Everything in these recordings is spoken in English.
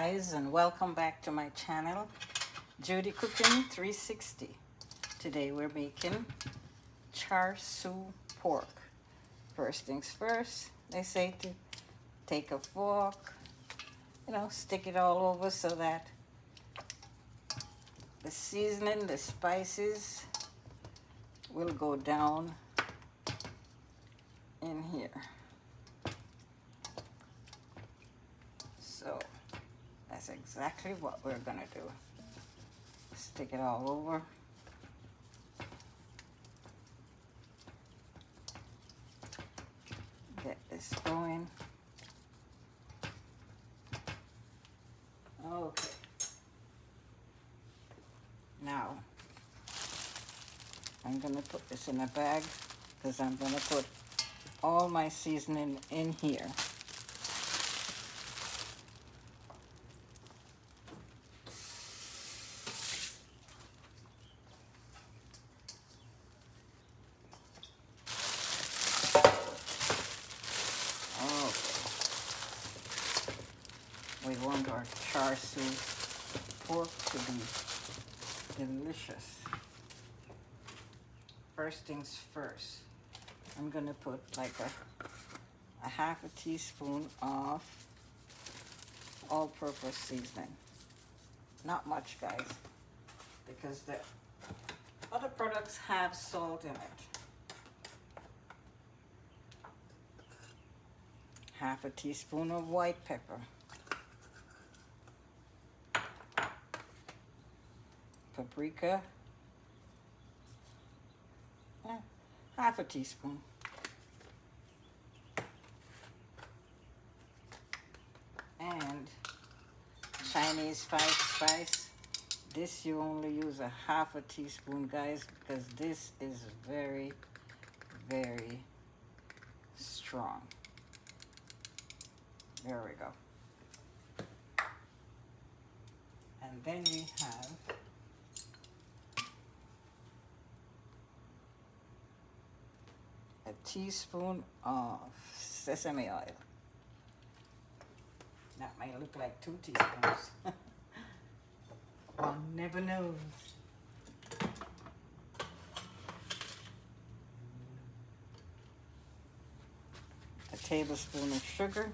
guys, and welcome back to my channel, Judy Cooking 360. Today we're making Char Su Pork. First things first, they say to take a fork, stick it all over so that the seasoning, the spices will go down in here. So that's exactly what we're gonna do. Stick it all over. Get this going. Okay. Now, I'm gonna put this in a bag because I'm gonna put all my seasoning in here. We want our char siu pork to be delicious. First things first, I'm gonna put like a half a teaspoon of all-purpose seasoning. Not much, guys, because the other products have salt in it. Half a teaspoon of white pepper. Paprika, half a teaspoon. And Chinese spice. This you only use a half a teaspoon, guys, because this is very, very strong. There we go. And then we have a teaspoon of sesame oil. That might look like 2 teaspoons. One never knows. A tablespoon of sugar.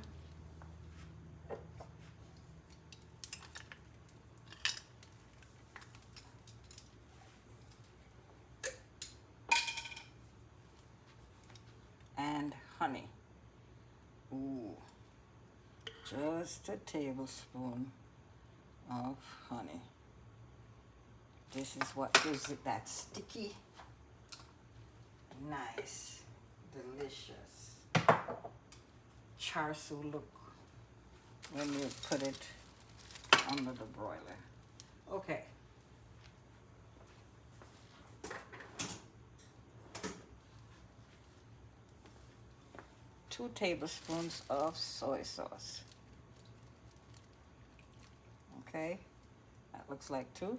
And honey. Ooh, just a tablespoon of honey. This is what gives it that sticky, nice, delicious char siu look when you put it under the broiler. Okay. Two tablespoons of soy sauce. Okay, that looks like 2.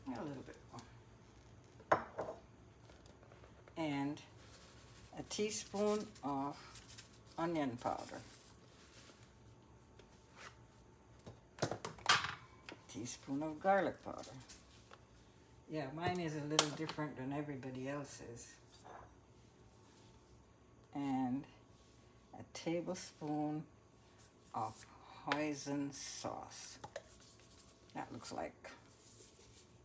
A little bit more. And a teaspoon of onion powder. Teaspoon of garlic powder. Yeah, mine is a little different than everybody else's. And a tablespoon of hoisin sauce. That looks like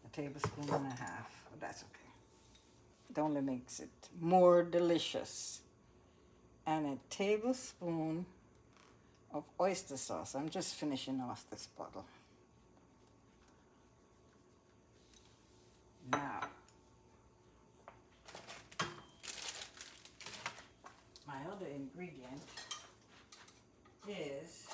a tablespoon and a half, but that's okay. It only makes it more delicious. And a tablespoon of oyster sauce. I'm just finishing off this bottle. Now, my other ingredient is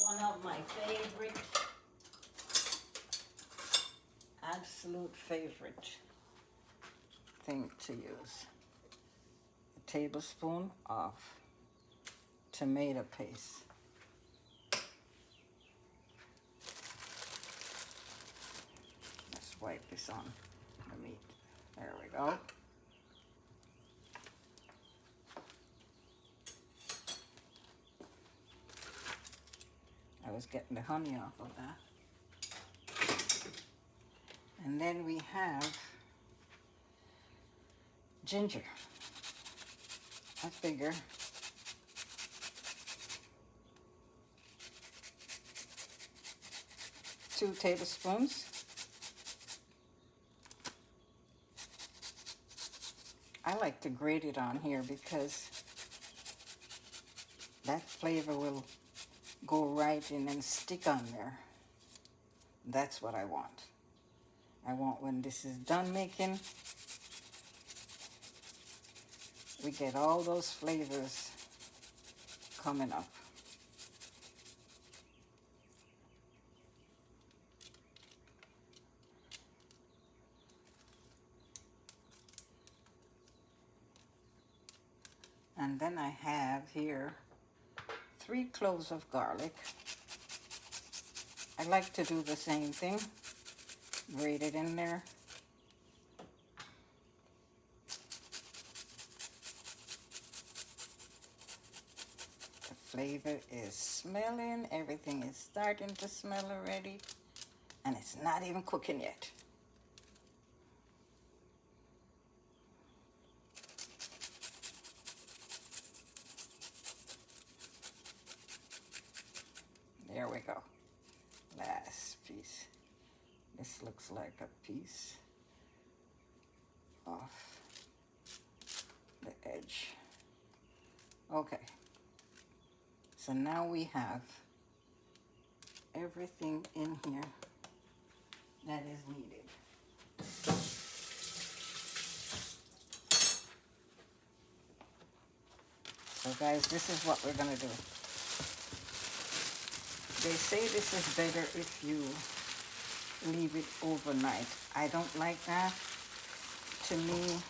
one of my favorite, absolute favorite thing to use. A tablespoon of tomato paste. Let's wipe this on the meat. There we go. was getting the honey off of that. And then we have ginger. I figure 2 tablespoons. I like to grate it on here because that flavor will go right in and stick on there. That's what I want. I want when this is done making, we get all those flavors coming up. And then I have here 3 cloves of garlic. I like to do the same thing, grate it in there. The flavor is smelling, everything is starting to smell already, and it's not even cooking yet. There we go. Last piece. This looks like a piece off the edge. Okay. So now we have everything in here that is needed. So guys, this is what we're gonna do. They say this is better if you leave it overnight. I don't like that. To me,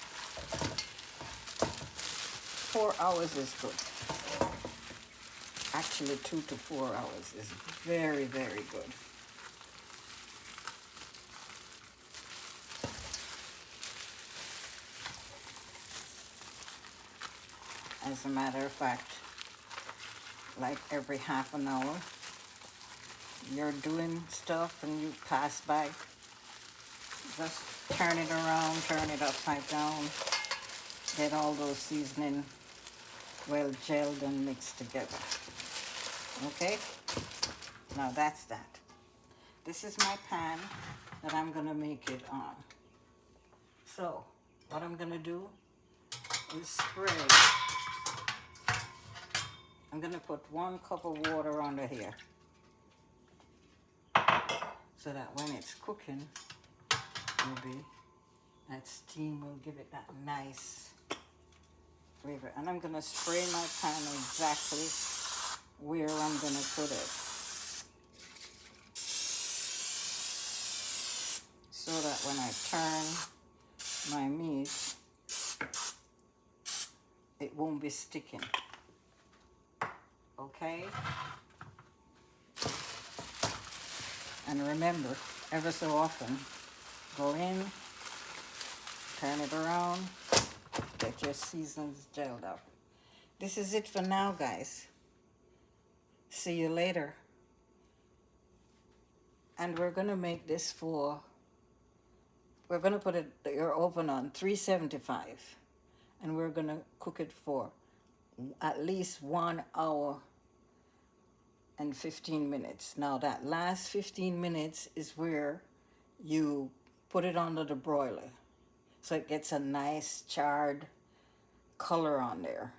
4 hours is good. Actually, 2 to 4 hours is very, very good. As a matter of fact, like every half an hour, you're doing stuff and you pass by, just turn it around, turn it upside down, get all those seasoning well gelled and mixed together. Okay, now that's that. This is my pan that I'm gonna make it on. So what I'm gonna do is spray. I'm gonna put 1 cup of water under here, so that when it's cooking, that steam will give it that nice flavor. And I'm gonna spray my pan exactly where I'm gonna put it, so that when I turn my meat, it won't be sticking. Okay? And remember, ever so often, go in, turn it around, get your seasonings gelled up. This is it for now, guys. See you later. And we're gonna make this we're gonna put your oven on 375, and we're gonna cook it for at least 1 hour and 15 minutes. Now that last 15 minutes is where you put it under the broiler, so it gets a nice charred color on there.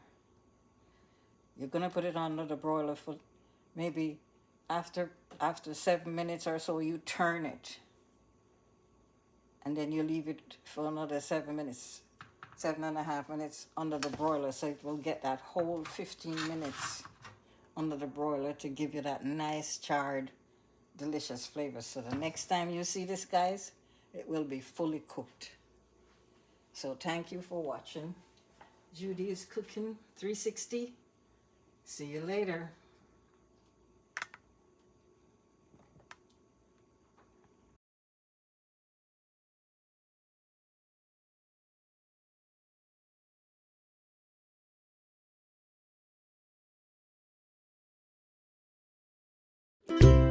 You're gonna put it under the broiler for maybe after 7 minutes or so. You turn it, and then you leave it for another 7 minutes, 7.5 minutes under the broiler, so it will get that whole 15 minutes under the broiler to give you that nice charred, delicious flavor. So the next time you see this, guys, it will be fully cooked. So thank you for watching. Judy is Cooking 360. See you later. bye.